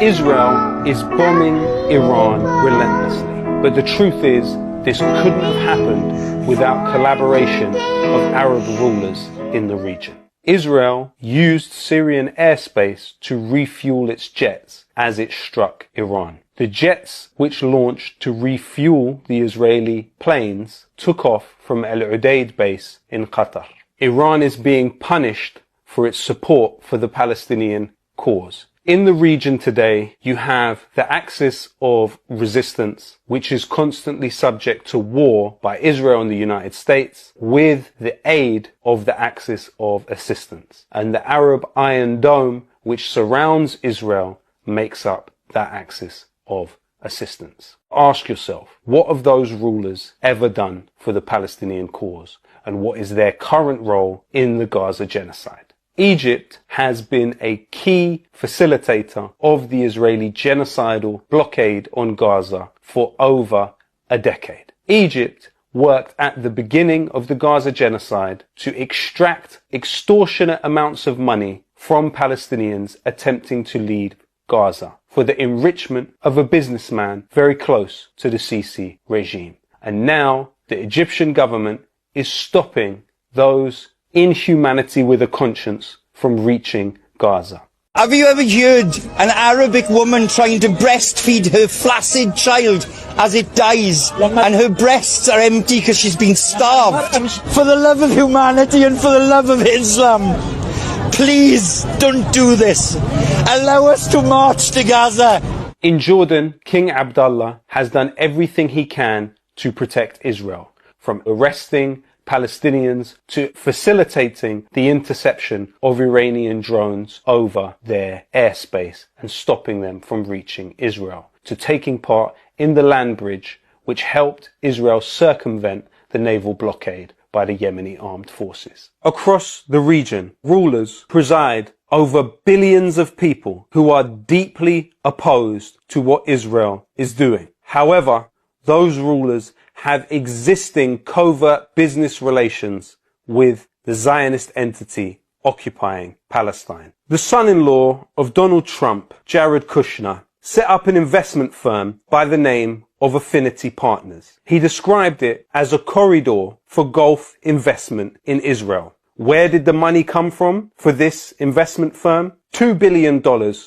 Israel is bombing Iran relentlessly, but the truth is this couldn't have happened without collaboration of Arab rulers in the region. Israel used Syrian airspace to refuel its jets as it struck Iran. The jets which launched to refuel the Israeli planes took off from Al Udeid base in Qatar. Iran is being punished for its support for the Palestinian cause. In the region today, you have the axis of resistance, which is constantly subject to war by Israel and the United States, with the aid of the axis of assistance. And the Arab Iron Dome, which surrounds Israel, makes up that axis of assistance. Ask yourself, what have those rulers ever done for the Palestinian cause? And what is their current role in the Gaza genocide? Egypt has been a key facilitator of the Israeli genocidal blockade on Gaza for over a decade. Egypt worked at the beginning of the Gaza genocide to extract extortionate amounts of money from Palestinians attempting to leave Gaza for the enrichment of a businessman very close to the Sisi regime. And now the Egyptian government is stopping those inhumanity with a conscience from reaching Gaza. Have you ever heard an Arabic woman trying to breastfeed her flaccid child as it dies and her breasts are empty because she's been starved? For the love of humanity and for the love of Islam, please don't do this. Allow us to march to Gaza. In Jordan, King Abdullah has done everything he can to protect Israel, from arresting Palestinians to facilitating the interception of Iranian drones over their airspace and stopping them from reaching Israel, to taking part in the land bridge which helped Israel circumvent the naval blockade by the Yemeni armed forces. Across the region, rulers preside over billions of people who are deeply opposed to what Israel is doing. However, those rulers have existing covert business relations with the Zionist entity occupying Palestine. The son-in-law of Donald Trump, Jared Kushner, set up an investment firm by the name of Affinity Partners. He described it as a corridor for Gulf investment in Israel. Where did the money come from for this investment firm? $2 billion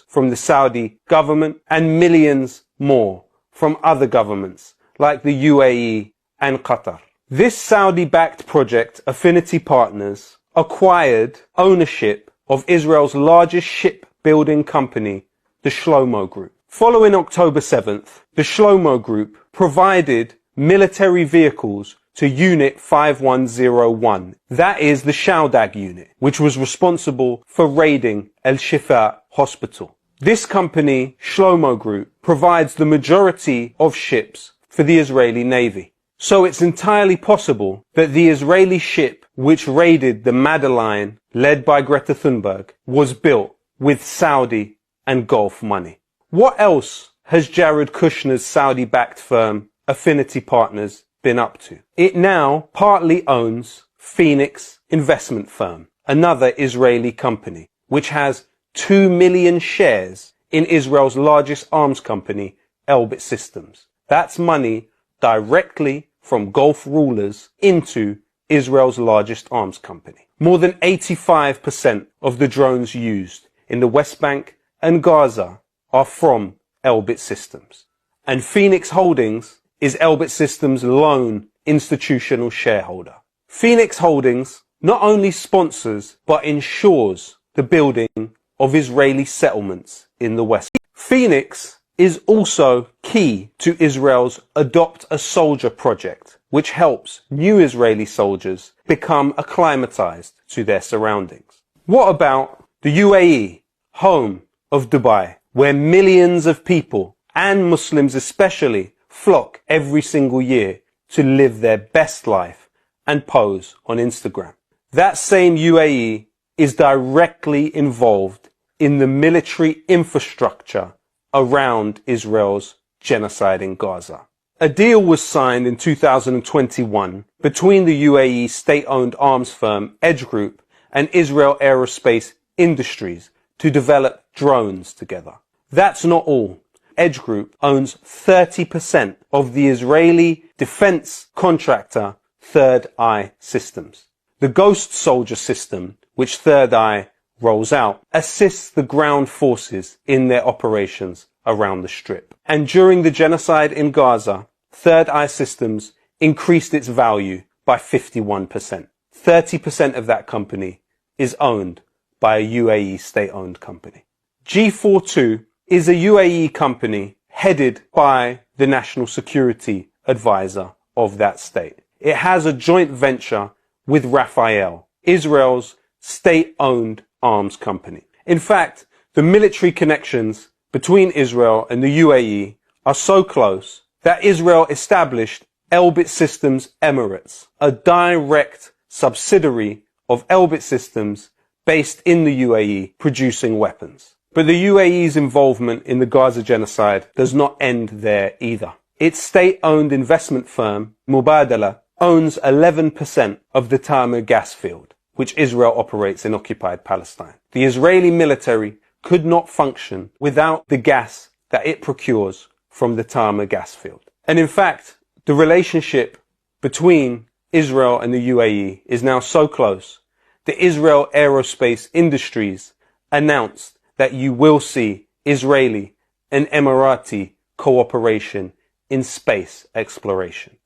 from the Saudi government and millions more from other governments like the UAE and Qatar. This Saudi-backed project, Affinity Partners, acquired ownership of Israel's largest shipbuilding company, the Shlomo Group. Following October 7th, the Shlomo Group provided military vehicles to Unit 5101. That is the Shaudag unit, which was responsible for raiding El Shifa Hospital. This company, Shlomo Group, provides the majority of ships for the Israeli Navy. So it's entirely possible that the Israeli ship which raided the Madeline, led by Greta Thunberg, was built with Saudi and Gulf money. What else has Jared Kushner's Saudi-backed firm, Affinity Partners, been up to? It now partly owns Phoenix Investment Firm, another Israeli company, which has 2 million shares in Israel's largest arms company, Elbit Systems. That's money directly from Gulf rulers into Israel's largest arms company. More than 85% of the drones used in the West Bank and Gaza are from Elbit Systems. And Phoenix Holdings is Elbit Systems' lone institutional shareholder. Phoenix Holdings not only sponsors but ensures the building of Israeli settlements in the West. Phoenix is also key to Israel's Adopt a Soldier project, which helps new Israeli soldiers become acclimatized to their surroundings. What about the UAE, home of Dubai, where millions of people, and Muslims especially, flock every single year to live their best life and pose on Instagram? That same UAE is directly involved in the military infrastructure around Israel's genocide in Gaza. A deal was signed in 2021 between the UAE state-owned arms firm Edge Group and Israel Aerospace Industries to develop drones together. That's not all. Edge Group owns 30% of the Israeli defense contractor Third Eye Systems. The Ghost Soldier system, which Third Eye rolls out, assists the ground forces in their operations around the Strip. And during the genocide in Gaza, Third Eye Systems increased its value by 51%. 30% of that company is owned by a UAE state-owned company. G42 is a UAE company headed by the National Security Advisor of that state. It has a joint venture with Rafael, Israel's state-owned arms company. In fact, the military connections between Israel and the UAE are so close that Israel established Elbit Systems Emirates, a direct subsidiary of Elbit Systems based in the UAE producing weapons. But the UAE's involvement in the Gaza genocide does not end there either. Its state-owned investment firm, Mubadala, owns 11% of the Tamar gas field, which Israel operates in occupied Palestine. The Israeli military could not function without the gas that it procures from the Tamar gas field. And in fact, the relationship between Israel and the UAE is now so close that Israel Aerospace Industries announced that you will see Israeli and Emirati cooperation in space exploration.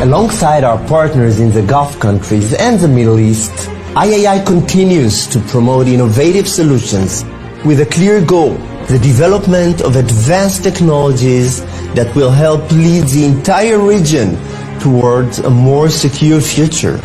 Alongside our partners in the Gulf countries and the Middle East, IAI continues to promote innovative solutions with a clear goal: the development of advanced technologies that will help lead the entire region towards a more secure future.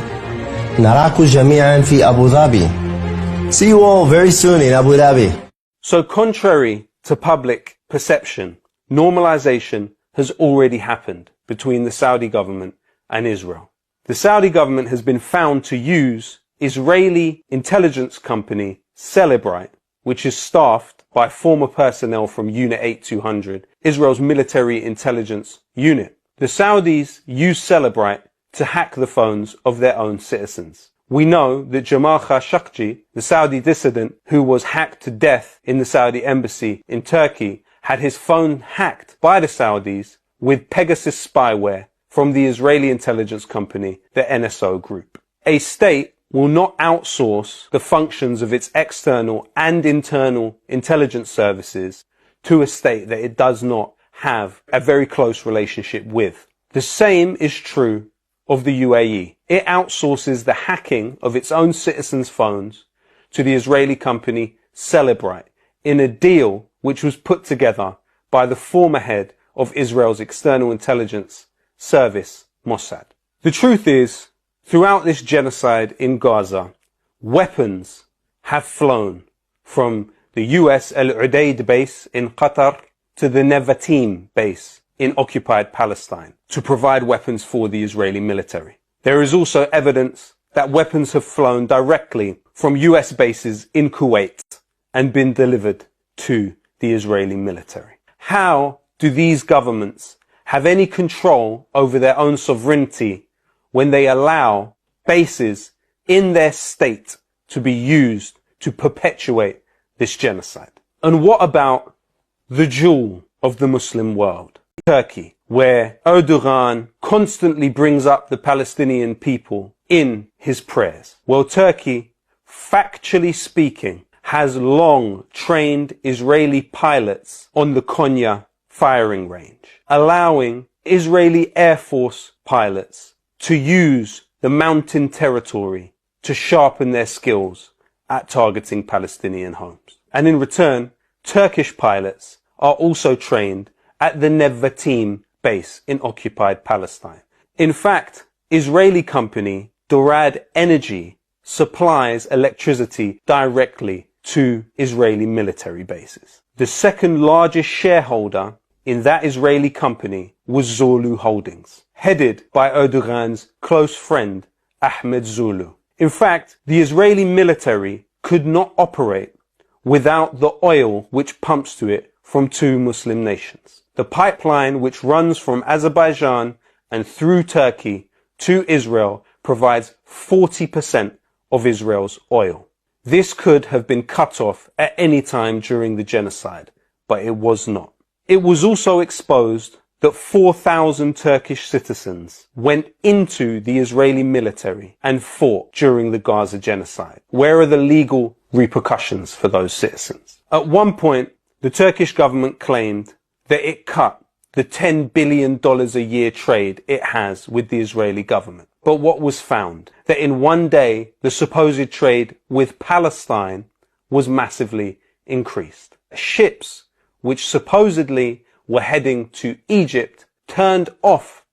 نراكم جميعا في أبو ظبي. See you all very soon in Abu Dhabi. So contrary to public perception, normalization has already happened between the Saudi government and Israel. The Saudi government has been found to use Israeli intelligence company Celebrite, which is staffed by former personnel from Unit 8200, Israel's military intelligence unit. The Saudis use Celebrite to hack the phones of their own citizens. We know that Jamal Khashoggi, the Saudi dissident who was hacked to death in the Saudi embassy in Turkey, had his phone hacked by the Saudis with Pegasus spyware from the Israeli intelligence company, the NSO Group. A state will not outsource the functions of its external and internal intelligence services to a state that it does not have a very close relationship with. The same is true of the UAE. It outsources the hacking of its own citizens' phones to the Israeli company Celebrite in a deal which was put together by the former head of Israel's external intelligence service, Mossad. The truth is, throughout this genocide in Gaza, weapons have flown from the US Al Udeid base in Qatar to the Nevatim base in occupied Palestine to provide weapons for the Israeli military. There is also evidence that weapons have flown directly from US bases in Kuwait and been delivered to the Israeli military. How do these governments have any control over their own sovereignty when they allow bases in their state to be used to perpetuate this genocide? And what about the jewel of the Muslim world, Turkey, where Erdogan constantly brings up the Palestinian people in his prayers? Well, Turkey, factually speaking, has long trained Israeli pilots on the Konya firing range, allowing Israeli Air Force pilots to use the mountain territory to sharpen their skills at targeting Palestinian homes. And in return, Turkish pilots are also trained at the Nevatim base in occupied Palestine. In fact, Israeli company Dorad Energy supplies electricity directly to Israeli military bases. The second largest shareholder in that Israeli company was Zulu Holdings, headed by Erdogan's close friend Ahmed Zulu. In fact, the Israeli military could not operate without the oil which pumps to it from two Muslim nations. The pipeline which runs from Azerbaijan and through Turkey to Israel provides 40% of Israel's oil. This could have been cut off at any time during the genocide, but it was not. It was also exposed that 4,000 Turkish citizens went into the Israeli military and fought during the Gaza genocide. Where are the legal repercussions for those citizens? At one point, the Turkish government claimed that it cut the $10 billion a year trade it has with the Israeli government. But what was found? That in one day, the supposed trade with Palestine was massively increased. Ships, which supposedly were heading to Egypt, turned off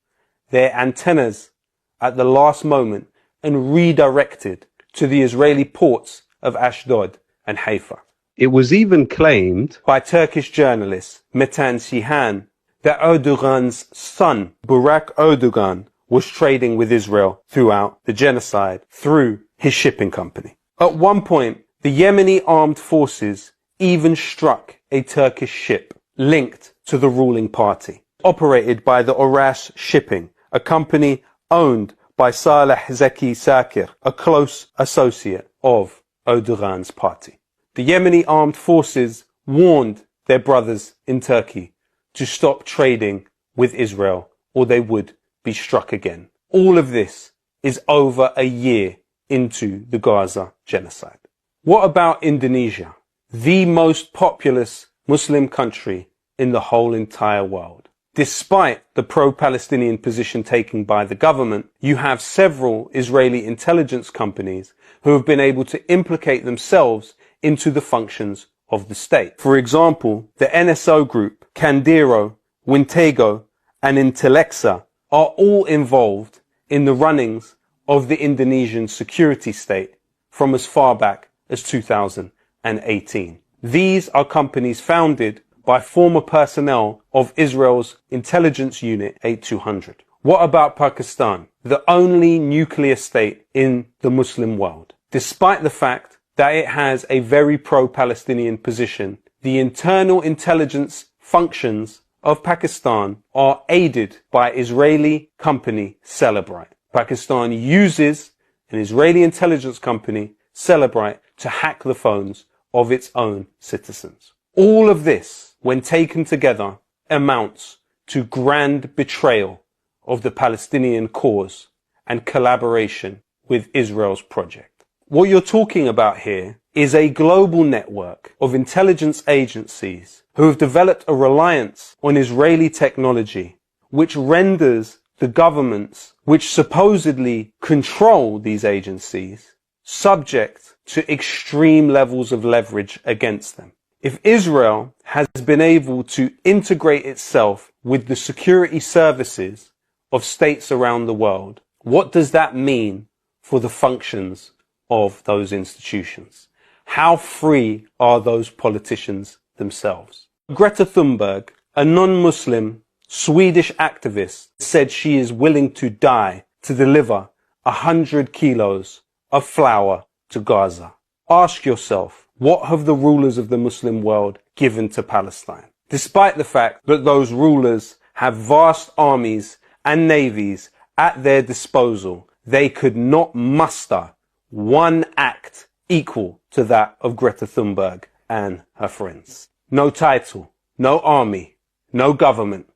their antennas at the last moment and redirected to the Israeli ports of Ashdod and Haifa. It was even claimed by Turkish journalist Metin Cihan that Erdogan's son, Burak Erdogan, was trading with Israel throughout the genocide through his shipping company. At one point, the Yemeni armed forces even struck a Turkish ship linked to the ruling party, operated by the Orash Shipping, a company owned by Saleh Zeki Sakir, a close associate of Erdogan's party. The Yemeni armed forces warned their brothers in Turkey to stop trading with Israel or they would be struck again. All of this is over a year into the Gaza genocide. What about Indonesia, the most populous Muslim country in the whole entire world? Despite the pro-Palestinian position taken by the government, you have several Israeli intelligence companies who have been able to implicate themselves into the functions of the state. For example, the NSO group, Kandiro, Wintego, and Intellexa are all involved in the runnings of the Indonesian security state from as far back as 2018. These are companies founded by former personnel of Israel's intelligence unit 8200. What about Pakistan, the only nuclear state in the Muslim world? Despite the fact that it has a very pro-Palestinian position, the internal intelligence functions of Pakistan are aided by Israeli company Celebrite. Pakistan uses an Israeli intelligence company, Celebrite, to hack the phones of its own citizens. All of this, when taken together, amounts to grand betrayal of the Palestinian cause and collaboration with Israel's project. What you're talking about here is a global network of intelligence agencies who have developed a reliance on Israeli technology, which renders the governments which supposedly control these agencies subject to extreme levels of leverage against them. If Israel has been able to integrate itself with the security services of states around the world, what does that mean for the functions of those institutions? How free are those politicians themselves? Greta Thunberg, a non-Muslim Swedish activist, said she is willing to die to deliver 100 kilos of flour to Gaza. Ask yourself, what have the rulers of the Muslim world given to Palestine? Despite the fact that those rulers have vast armies and navies at their disposal, they could not muster one act equal to that of Greta Thunberg and her friends. No title, no army, no government,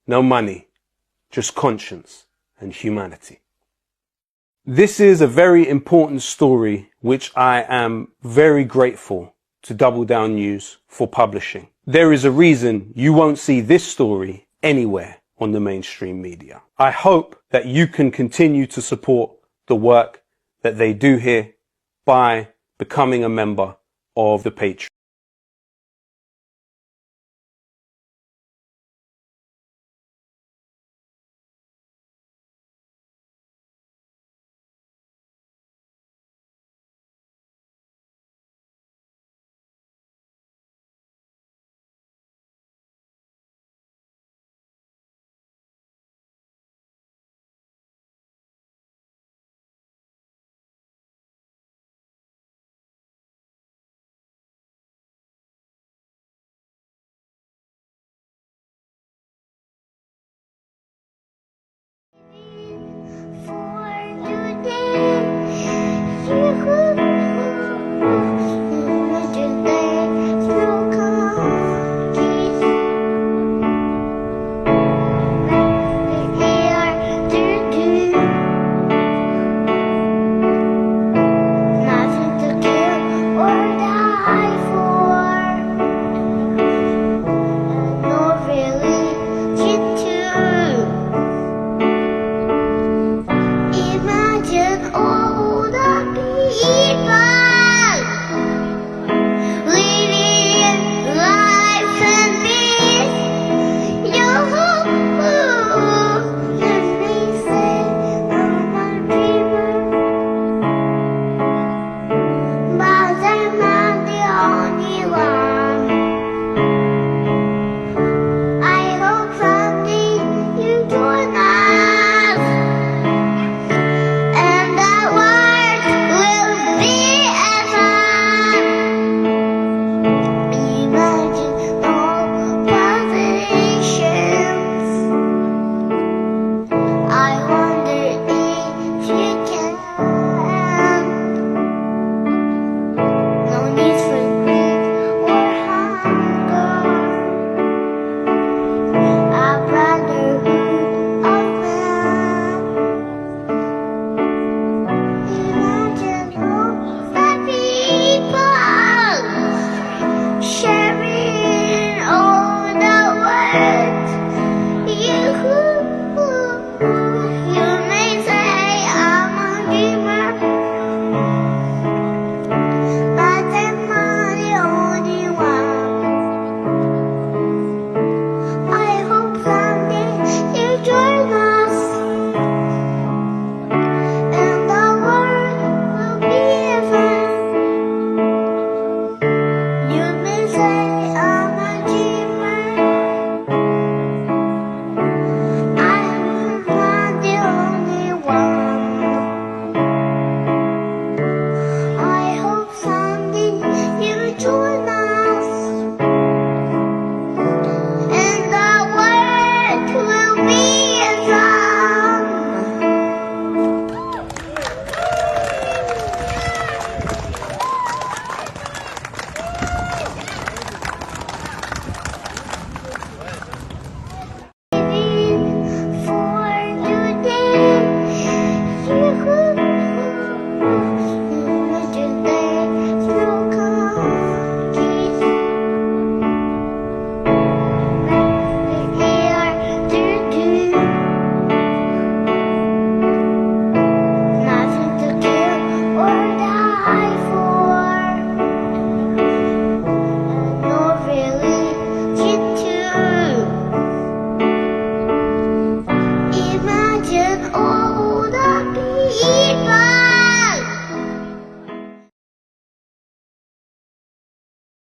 no money, just conscience and humanity. This is a very important story which I am very grateful to Double Down News for publishing. There is a reason you won't see this story anywhere on the mainstream media. I hope that you can continue to support the work that they do here by becoming a member of the Patreon.